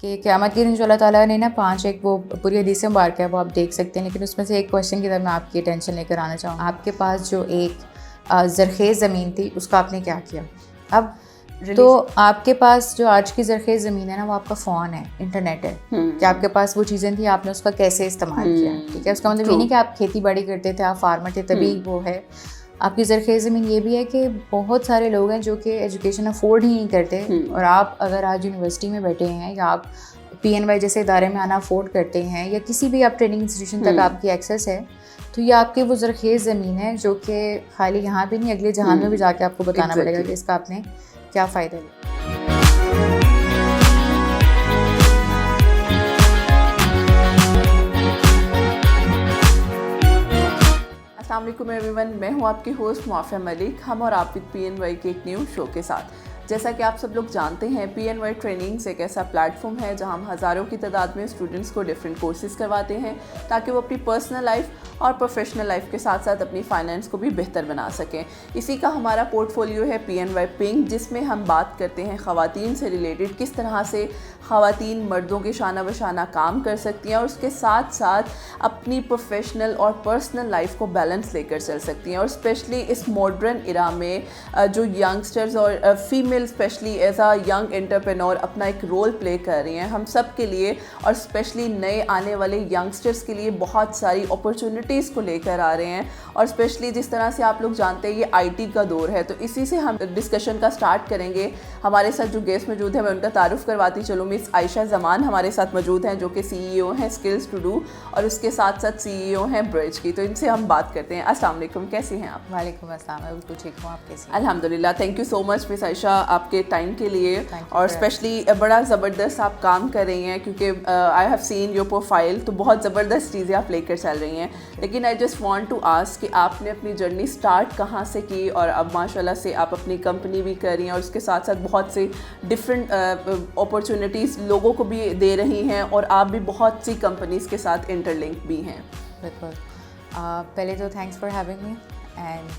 कि क़यामत के दिन जो अल्लाह ताला ने ना 5 एक वो पूरी हदीस मुबारक है, वो आप देख सकते हैं, लेकिन उसमें से एक क्वेश्चन की तरफ मैं आपकी अटेंशन लेकर आना चाहूँगी। आपके पास जो एक ज़रख़ेज़ ज़मीन थी, उसका आपने क्या किया? अब तो आपके पास जो आज की ज़रख़ेज़ ज़मीन है ना, वो आपका फ़ोन है, इंटरनेट है, कि आपके पास वो चीज़ें थी, आपने उसका कैसे इस्तेमाल किया, ठीक है? उसका मतलब ये नहीं कि आप खेती बाड़ी करते थे, आप फार्मर थे तभी वो है। आपकी ज़रख़ेज़ ज़मीन ये भी है कि बहुत सारे लोग हैं जो कि एजुकेशन अफोर्ड ही नहीं करते, और आप अगर आज यूनिवर्सिटी में बैठे हैं या आप PNY जैसे इदारे में आना अफोर्ड करते हैं या किसी भी आप ट्रेनिंग इंस्टीट्यूशन तक आपकी एक्सेस है, तो ये आपकी वो ज़रख़ेज़ ज़मीन है जो कि खाली यहाँ भी नहीं, अगले जहान में भी जाके आपको बताना पड़ेगा कि इसका आपने क्या फ़ायदा लिया। अस्सलाम वालेकुम एवरीवन, मैं हूँ आपकी होस्ट मुआफ़िया मलिक। हम और आप विद PNY के एक न्यू शो के साथ। जैसा कि आप सब लोग जानते हैं, PNY ट्रेनिंग्स एक ऐसा प्लेटफॉर्म है जहां हम हज़ारों की तादाद में स्टूडेंट्स को डिफरेंट कोर्सेज़ करवाते हैं ताकि वो अपनी पर्सनल लाइफ और प्रोफेशनल लाइफ के साथ साथ अपनी फाइनेंस को भी बेहतर बना सकें। इसी का हमारा पोर्टफोलियो है PNY पिंक, जिसमें हम बात करते हैं ख़वातीन से रिलेटेड, किस तरह से ख़वातीन मर्दों के शाना बशाना काम कर सकती हैं और उसके साथ साथ अपनी प्रोफेशनल और पर्सनल लाइफ को बैलेंस लेकर चल सकती हैं। और स्पेशली इस मॉडर्न इरा में जो यंगस्टर्स और female specially as a young entrepreneur अपना एक रोल प्ले कर रही हैं, हम सब के लिए और स्पेशली नए आने वाले यंगस्टर्स के लिए बहुत सारी अपॉर्चुनिटीज़ को लेकर आ रहे हैं। और स्पेशली जिस तरह से आप लोग जानते हैं ये IT का दौर है, तो इसी से हम डिस्कशन का स्टार्ट करेंगे। हमारे साथ जो गेस्ट मौजूद है मैं उनका तारुफ करवाती चलूँ। मिस आयशा जमान हमारे साथ मौजूद हैं जो कि CEO हैं स्किल्स टू डू, और उसके साथ साथ CEO हैं ब्रिज की। तो इनसे हम बात करते हैं। अस्सलाम वालेकुम, कैसी हैं आप? वालेकुम अस्सलाम, मैं बिल्कुल ठीक हूँ, आप कैसी हैं? अल्हम्दुलिल्लाह, thank you so much miss Ayesha आपके टाइम के लिए, और स्पेशली बड़ा ज़बरदस्त आप काम कर रही हैं क्योंकि I have seen your profile, तो बहुत ज़बरदस्त चीज़ें आप लेकर चल रही हैं। लेकिन I just want to ask कि आपने अपनी जर्नी स्टार्ट कहाँ से की, और अब माशाल्लाह से आप अपनी कंपनी भी कर रही हैं और उसके साथ साथ बहुत से डिफरेंट अपॉर्चुनिटीज़ लोगों को भी दे रही हैं, और आप भी बहुत सी कंपनीज़ के साथ इंटरलिंक भी हैं। बिल्कुल। पहले तो thanks for having me, and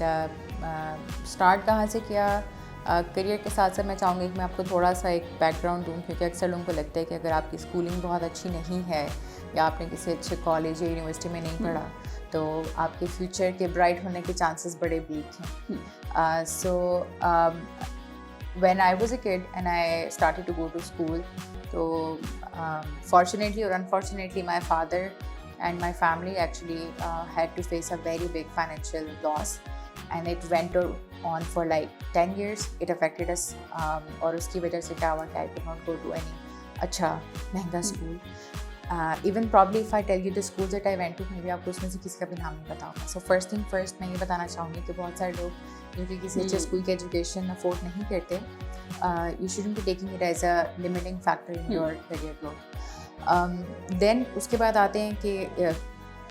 start कहाँ से किया करियर के साथ साथ मैं चाहूँगी कि मैं आपको थोड़ा सा एक बैकग्राउंड दूँ, क्योंकि अक्सर लोगों को लगता है कि अगर आपकी स्कूलिंग बहुत अच्छी नहीं है या आपने किसी अच्छे कॉलेज या यूनिवर्सिटी में नहीं पढ़ा तो आपके फ्यूचर के ब्राइट होने के चांसेस बड़े वीक हैं। सो when I was a kid and I started to go to school, so fortunately or unfortunately my father and my family actually had to face a very big financial loss, and it went on for like 10 years. It affected us, और उसकी वजह से क्या हुआ कि I could not go to any अच्छा महंगा school. Even probably if I tell you the schools that I went to, maybe आपको उसमें से किसी का भी नाम नहीं पता होगा. So first thing first, मैं ये बताना चाहूँगी कि बहुत सारे लोग जो कि किसी अच्छे स्कूल की एजुकेशन अफोर्ड नहीं करते, you shouldn't be taking it as a limiting factor in your career growth. Then उसके बाद आते हैं कि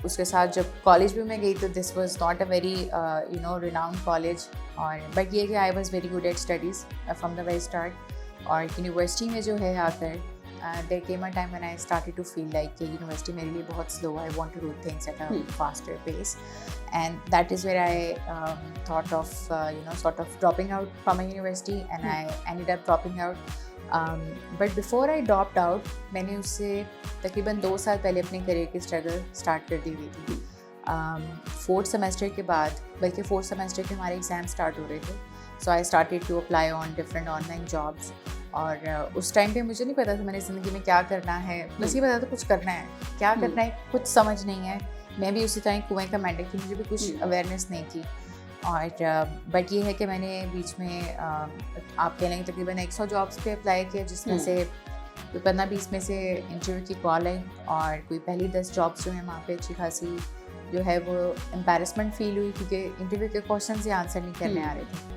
उसके साथ जब कॉलेज भी मैं गई तो this was not a very renowned college, और बट ये कि I was very good at studies from the very start. और यूनिवर्सिटी में जो है आकर there came a time when I started to feel like कि यूनिवर्सिटी मेरे लिए बहुत slow. I want to do things at a faster pace, and that is where I thought of sort of dropping out from a university, and I ended up dropping out. But before I dropped out, मैंने उससे तकरीबन 2 साल पहले अपने career की struggle start कर दी हुई थी. 4th सेमेस्टर के बाद, बल्कि 4th सेमेस्टर के हमारे एग्ज़ाम स्टार्ट हो रहे थे, so I started to apply on different online jobs. और उस टाइम पे मुझे नहीं पता था मैंने ज़िंदगी में क्या करना है, बस ये पता था कुछ करना है, क्या करना है कुछ समझ नहीं है. मैं भी उसी तरह कुएं का मेंढक थी, मुझे भी कुछ अवेयरनेस नहीं थी. और बट ये है कि मैंने बीच में आप कह लेंगे तकरीबन 100 जॉब्स पे अप्लाई किया, जिसमें से कोई 15-20 में से इंटरव्यू की कॉल आई, और कोई पहली 10 जॉब्स जो हैं वहाँ पे अच्छी खासी जो है वो एम्बैरेसमेंट फील हुई, क्योंकि इंटरव्यू के क्वेश्चन से आंसर नहीं करने आ रहे थे.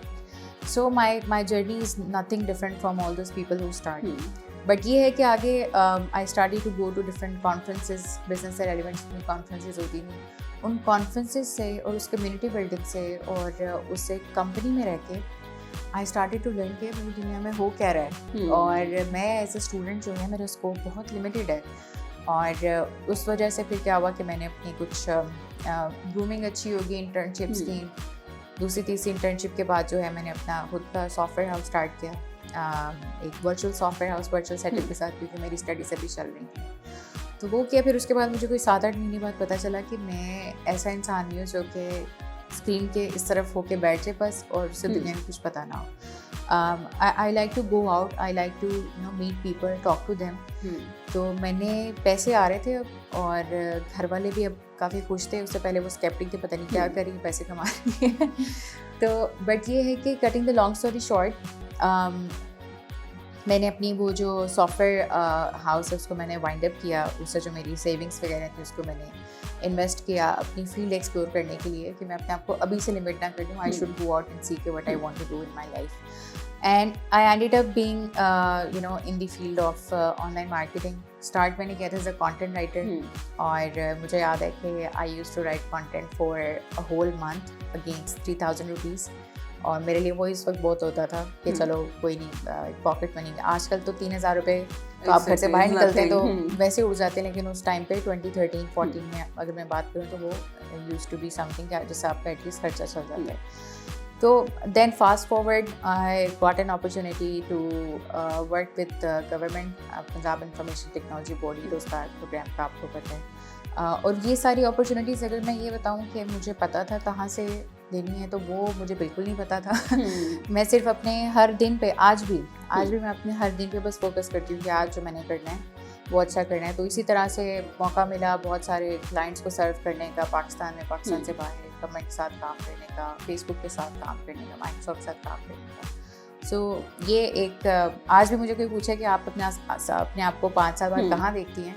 So my journey is nothing different from all those people who started. But ये है कि आगे I started to go to different conferences, business से relevant जितनी conferences होती थी, उन conferences से और उस community building से और उससे कंपनी में रह के I started to learn कि मेरी दुनिया में हो क्या रहा है. और मैं एज ए स्टूडेंट जो है मेरा स्कोप बहुत लिमिटेड है, और उस वजह से फिर क्या हुआ कि मैंने अपनी कुछ ग्रूमिंग अच्छी होगी, इंटर्नशिप्स की. दूसरी तीसरी इंटर्नशिप के बाद जो है मैंने अपना खुद का सॉफ्टवेयर हाउस स्टार्ट किया, एक virtual software house virtual setup के साथ, क्योंकि मेरी स्टडीज अभी चल रही थी। तो वो किया। फिर उसके बाद मुझे कोई 7-8 महीने बाद पता चला कि मैं ऐसा इंसान नहीं हूँ जो कि स्क्रीन के इस तरफ होके बैठ जाए बस और उससे दुनिया में कुछ पता ना हो। I like to go out, I like to meet people, talk to them. तो मैंने पैसे आ रहे थे और घर वाले भी अब काफ़ी खुश थे। उससे पहले वो स्केप्टिक थे, पता नहीं क्या करी, पैसे कमा रही है। तो बट ये है कि cutting the long story short, मैंने अपनी वो जो सॉफ्टवेयर हाउस है उसको मैंने वाइंड अप किया। उससे जो मेरी सेविंग्स वगैरह थी उसको मैंने इन्वेस्ट किया अपनी फील्ड एक्सप्लोर करने के लिए, कि मैं अपने आप को अभी से लिमिट ना कर दूँ। I should go out and see के what I want to do in my life. And I ended up being in the field of online marketing. Start मैंने किया था एज अ कंटेंट राइटर और मुझे याद है कि I used to write content for a whole month against 3,000 rupees. और मेरे लिए वो इस वक्त बहुत होता था कि चलो कोई नहीं, पॉकेट मनी। आजकल तो 3,000 रुपये तो आप घर से बाहर निकलते तो वैसे उड़ जाते हैं, लेकिन उस टाइम पे 2013-14 में अगर मैं बात करूँ तो वो यूज्ड टू बी समथिंग जिससे आपका एटलीस्ट खर्चा चल जाता है। तो then fast forward I got an opportunity to work with government, Punjab information technology board, ही उसका प्रोग्राम का आपको पता है। और ये सारी अपॉर्चुनिटीज़ अगर मैं ये बताऊँ कि मुझे पता था कहाँ से लेनी है तो वो मुझे बिल्कुल नहीं पता था। मैं सिर्फ अपने हर दिन पे आज भी मैं अपने हर दिन पे बस फोकस करती हूँ कि आज जो मैंने करना है वो अच्छा करना है। तो इसी तरह से मौका मिला बहुत सारे क्लाइंट्स को सर्व करने का पाकिस्तान में, पाकिस्तान से बाहर, गवर्नमेंट के साथ काम करने का, फेसबुक के साथ काम करने का, माइक्रोसॉफ्ट के साथ काम करने का। सो ये एक आज भी मुझे कोई पूछे कि आप अपने आप को 5 साल बाद कहाँ देखती हैं,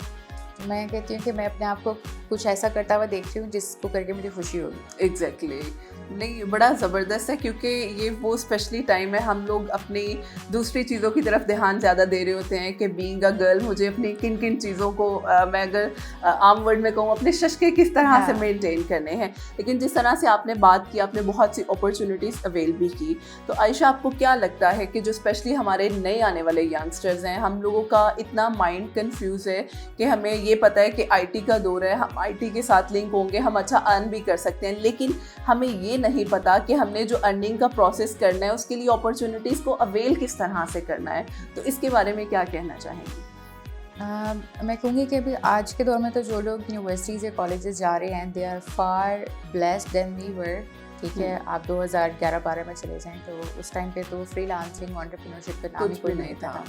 तो मैं कहती हूँ कि मैं अपने आप को कुछ ऐसा करता हुआ देखती हूँ जिसको करके मुझे खुशी होगी। एग्जैक्टली नहीं, बड़ा ज़बरदस्त है, क्योंकि ये वो स्पेशली टाइम है हम लोग अपनी दूसरी चीज़ों की तरफ ध्यान ज़्यादा दे रहे होते हैं कि बीइंग अ गर्ल मुझे अपनी किन किन चीज़ों को मैं अगर आम वर्ड में कहूँ अपने शशके किस तरह से मेंटेन करने हैं। लेकिन जिस तरह से आपने बात की, आपने बहुत सी अपॉर्चुनिटीज़ अवेल भी की। तो आयशा, आपको क्या लगता है कि जो स्पेशली हमारे नए आने वाले यंगस्टर्स हैं, हम लोगों का इतना माइंड कन्फ्यूज़ है कि हमें ये पता है कि IT का दौर है, हम IT के साथ लिंक होंगे, हम अच्छा अर्न भी कर सकते हैं, लेकिन हमें ये नहीं पता कि हमने जो अर्निंग का प्रोसेस करना है उसके लिए अपॉर्चुनिटीज़ को अवेल किस तरह से करना है। तो इसके बारे में क्या कहना चाहेंगी? मैं कहूँगी कि अभी आज के दौर में तो जो लोग यूनिवर्सिटीज़ या कॉलेजेस जा रहे हैं, they are far blessed than we were. ठीक है, आप 2011-12 में चले जाएं तो उस टाइम पे तो फ्रीलांसिंग, एंटरप्रेन्योरशिप का नाम ही कोई नहीं था।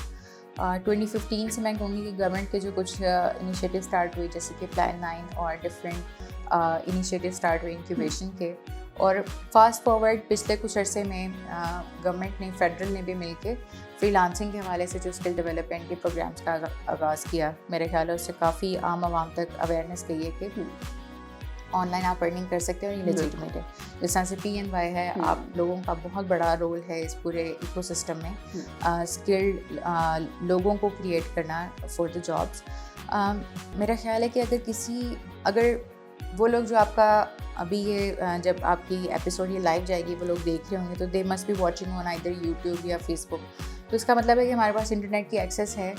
2015 से मैं कहूँगी कि गवर्नमेंट के जो कुछ इनिशिएटिव स्टार्ट हुए, जैसे कि प्लान 9 और डिफरेंट इनिशिएटिव स्टार्ट हुए इंक्यूबेशन के। और फास्ट फॉरवर्ड पिछले कुछ अरसे में गवर्नमेंट ने, फेडरल ने भी मिलके फ्रीलांसिंग के हवाले से जो स्किल डेवलपमेंट के प्रोग्राम्स का आगाज़ किया। मेरे ख्याल है उससे काफ़ी आम आवाम तक अवेयरनेस गई है कि ऑनलाइन आप अर्निंग कर सकते हैं और ये लेजिटिमेट है। जिस तरह से PNY है, आप लोगों का बहुत बड़ा रोल है इस पूरे इकोसिस्टम में, स्किल्ड लोगों को क्रिएट करना फॉर द जॉब्स। मेरा ख्याल है कि अगर वो लोग जो आपका अभी ये जब आपकी एपिसोड ये लाइव जाएगी वो लोग देख रहे होंगे तो they must be watching on either YouTube या फेसबुक। तो इसका मतलब है कि हमारे पास इंटरनेट की एक्सेस है,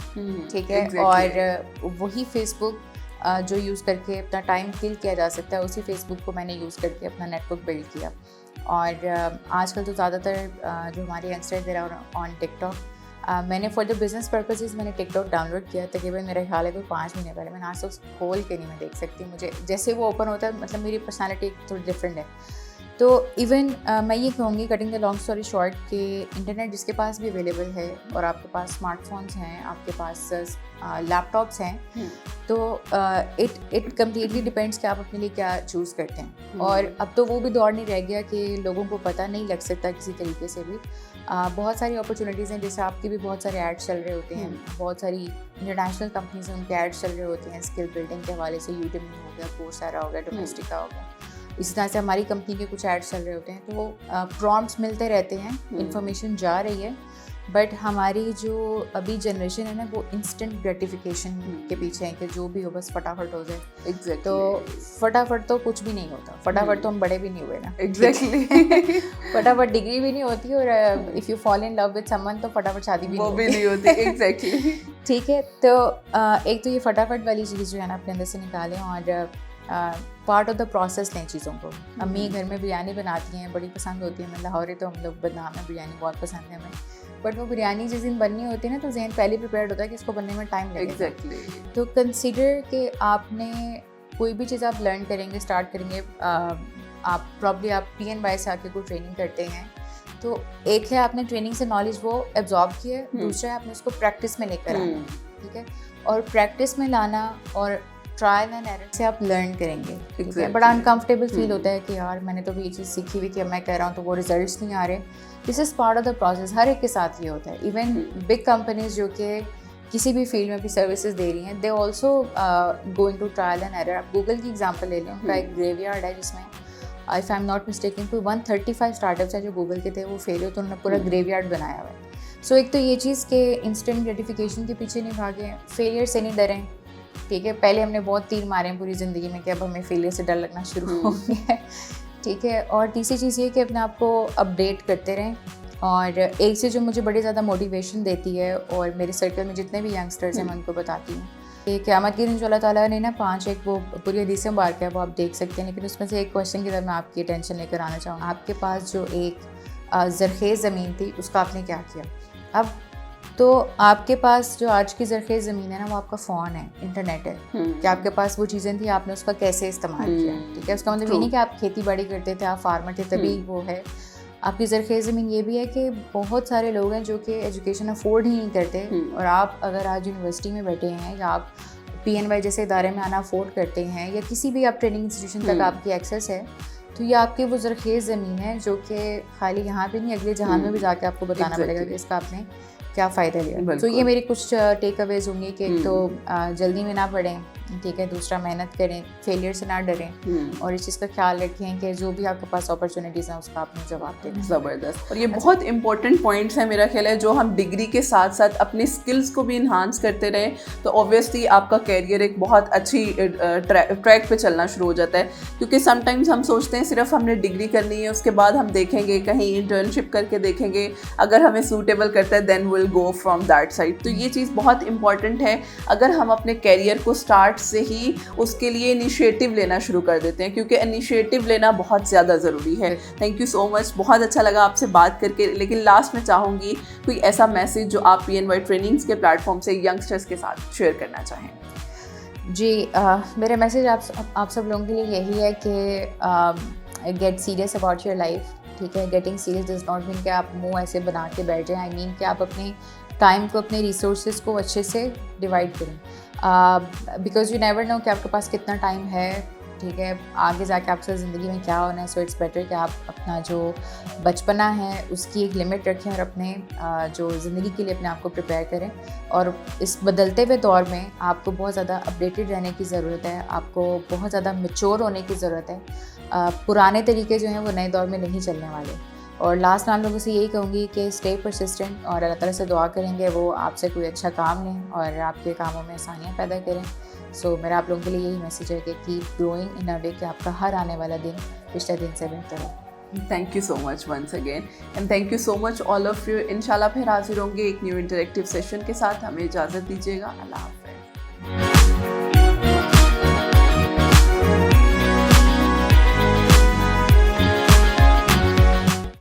ठीक है। और वही फेसबुक जो यूज़ करके अपना टाइम किल किया जा सकता है, उसी फेसबुक को मैंने यूज़ करके अपना नेटवर्क बिल्ड किया। और आजकल तो ज़्यादातर जो हमारे youngster there are on TikTok. मैंने फॉर द बिजनेस पर्पसेस मैंने टिकटॉक डाउनलोड किया तकरीबन मेरे ख्याल है कोई 5 महीने पहले। मैंने आज तक खोल के नहीं मैं देख सकती, मुझे जैसे वो ओपन होता है, मतलब मेरी पर्सनालिटी थोड़ी डिफरेंट है। तो इवन मैं ये कहूँगी, cutting the long story short, कि इंटरनेट जिसके पास भी अवेलेबल है और आपके पास स्मार्टफोन्स हैं, आपके पास लैपटॉप्स हैं, तो इट कम्प्लीटली डिपेंड्स कि आप अपने लिए क्या चूज़ करते हैं। और अब तो वो भी दौर नहीं रह गया कि लोगों को पता नहीं लग सकता किसी तरीके से भी। बहुत सारी अपॉर्चुनिटीज़ हैं, जैसे आपके भी बहुत सारे एड्स चल रहे होते हैं, बहुत सारी इंटरनेशनल कंपनीज हैं उनके एड्स चल रहे होते हैं स्किल बिल्डिंग के हवाले से। यूट्यूब हो गया, कोर्सेरा हो गया, डोमेस्टिका हो गया, इस तरह से हमारी कंपनी के कुछ एड्स चल रहे होते हैं। तो प्रॉम्प्ट्स मिलते रहते हैं, इन्फॉर्मेशन जा रही है। बट हमारी जो अभी जनरेशन है ना, वो इंस्टेंट ग्रेटिफिकेशन के पीछे है कि जो भी हो बस फटाफट हो जाए। Exactly. तो फटाफट तो कुछ भी नहीं होता, फटाफट तो हम बड़े भी नहीं हुए ना। Exactly. फटाफट डिग्री भी नहीं होती, और if you fall in love with someone तो फटाफट शादी भी नहीं होती। Exactly. ठीक है, तो एक तो ये फटाफट वाली चीज़ जो है ना अपने अंदर से निकालें, और पार्ट ऑफ द प्रोसेस लें चीज़ों को। अम्मी घर में बिरयानी बनाती हैं, बड़ी पसंद होती है। मैं लाहौरी तो हम लोग बदनाम है, बिरयानी बहुत पसंद है हमें। बट वो बिरयानी जिस दिन बननी होती है ना तो जहन पहले प्रिपेयर्ड होता है कि इसको बनने में टाइम लगेगा। एग्जैक्टली। तो कंसिडर कि आपने कोई भी चीज़ आप लर्न करेंगे, स्टार्ट करेंगे, आप प्रॉब्ली आप PNY से आके कोई ट्रेनिंग करते हैं, तो एक है आपने ट्रेनिंग से नॉलेज वो एब्जॉर्ब की है, दूसरा है आपने उसको प्रैक्टिस में लेकर आना, ठीक है, और प्रैक्टिस में लाना और ट्रायल एंड एरर से आप लर्न करेंगे, ठीक है। बड़ा अनकंफर्टेबल फील होता है कि यार मैंने तो भी ये चीज़ सीखी हुई कि अब मैं कर रहा हूँ तो वो रिजल्ट्स नहीं आ रहे। This is part of the process, हर एक के साथ ये होता है। इवन बिग कंपनीज जो कि किसी भी फील्ड में भी सर्विसेज दे रही हैं, they also going to trial and error. आप गूगल की एग्जांपल ले लें, उनका एक ग्रेवयार्ड है जिसमें if I am not mistaken कोई 135 स्टार्टअप्स हैं जो गूगल के थे, वो फेल हुए तो उन्होंने पूरा ग्रेवयार्ड बनाया हुआ है। सो एक तो ये चीज़ के इंस्टेंट ग्रेटिफिकेशन के पीछे नहीं भागें, फेलियर से नहीं डरें, ठीक है। पहले हमने बहुत तीर मारे हैं पूरी ज़िंदगी में कि अब हमें फेलियर से डर लगना शुरू हो गया है, ठीक है। और तीसरी चीज़ ये कि अपने आप को अपडेट करते रहें। और एक चीज़ जो मुझे बड़ी ज़्यादा मोटिवेशन देती है और मेरे सर्कल में जितने भी यंगस्टर्स हैं मैं उनको बताती हूँ कि क़यामत के दिन जो अल्लाह ताला ने ना 5 एक वो पूरी हदीस मुबारक है वो आप देख सकते हैं, लेकिन उसमें से एक क्वेश्चन की तरफ मैं आपकी अटेंशन लेकर आना चाहूँगा। आपके पास जो एक ज़रख़ेज़ ज़मीन थी उसका आपने क्या किया? अब तो आपके पास जो आज की ज़रख़ेज़ ज़मीन है ना वो आपका फ़ोन है, इंटरनेट है, कि आपके पास वो चीज़ें थी, आपने उसका कैसे इस्तेमाल किया, ठीक है। उसका मतलब ये नहीं कि आप खेती बाड़ी करते थे, आप फार्मर थे तभी वो है। आपकी ज़रख़ेज़ ज़मीन ये भी है कि बहुत सारे लोग हैं जो कि एजुकेशन अफोर्ड ही नहीं करते, और आप अगर आज यूनिवर्सिटी में बैठे हैं या आप PNY जैसे इदारे में आना अफोर्ड करते हैं या किसी भी आप ट्रेनिंग इंस्टीट्यूशन तक आपकी एक्सेस है, तो ये आपकी वो ज़रख़ेज़ ज़मीन है जो कि खाली यहाँ पे नहीं अगले जहान में भी जाके आपको बताना पड़ेगा कि इसका आपने क्या फ़ायदा लिया। तो ये मेरी कुछ टेक अवेज़ होंगी कि एक तो जल्दी में ना पढ़ें, ठीक है, दूसरा मेहनत करें, फेलियर से ना डरें, और इस चीज़ का ख्याल रखें कि जो भी आपके पास अपॉर्चुनिटीज़ हैं उसका आपने जवाब दें। ज़बरदस्त। और ये बहुत इंपॉर्टेंट पॉइंट्स हैं मेरा ख्याल है, जो हम डिग्री के साथ साथ अपने स्किल्स को भी इन्हांस करते रहें तो ऑब्वियसली आपका कैरियर एक बहुत अच्छी ट्रैक पे चलना शुरू हो जाता है। क्योंकि समटाइम्स हम सोचते हैं सिर्फ हमने डिग्री करनी है, उसके बाद हम देखेंगे, कहीं इंटर्नशिप करके देखेंगे, अगर हमें सूटेबल करता है then will go from that side. तो ये चीज़ बहुत इंपॉर्टेंट है। अगर हम अपने कैरियर को स्टार्ट से ही उसके लिए इनिशिएटिव लेना शुरू कर देते हैं, क्योंकि इनिशिएटिव लेना बहुत ज़्यादा ज़रूरी है। थैंक यू सो मच, बहुत अच्छा लगा आपसे बात करके। लेकिन लास्ट में चाहूँगी कोई ऐसा मैसेज जो आप PNY ट्रेनिंग्स के प्लेटफॉर्म से यंगस्टर्स के साथ शेयर करना चाहें। जी, मेरा मैसेज आप सब लोगों के लिए यही है कि get serious about your life, ठीक है। Getting serious does not mean कि आप मुंह ऐसे बना के बैठ जाएं, आई मीन कि आप अपने टाइम को, अपने रिसोर्सेज को अच्छे से डिवाइड करें, बिकॉज यू नेवर नो कि आपके पास कितना टाइम है, ठीक है, आगे जाके आपसे ज़िंदगी में क्या होना है। सो इट्स बेटर कि आप अपना जो बचपना है उसकी एक लिमिट रखें और अपने जो ज़िंदगी के लिए अपने आप को प्रिपेयर करें। और इस बदलते हुए दौर में आपको बहुत ज़्यादा अपडेटेड रहने की ज़रूरत है, आपको बहुत ज़्यादा मैच्योर होने की ज़रूरत है। पुराने तरीके जो हैं वो नए दौर में नहीं चलने वाले। और लास्ट में आप लोगों से यही कहूँगी कि स्टे परसिस्टेंट, और अल्लाह ताला से दुआ करेंगे वो आपसे कोई अच्छा काम लें और आपके कामों में आसानियाँ पैदा करें। सो मेरा आप लोगों के लिए यही मैसेज है कि कीप ग्रोइंग इन अ वे कि आपका हर आने वाला दिन पिछले दिन से बेहतर हो। Thank you so much once again, and thank you so much all of you. इंशाल्लाह फिर हाजिर होंगे एक न्यू इंटरेक्टिव सेशन के साथ। हमें इजाज़त दीजिएगा। अल्लाह हाफ़िज़।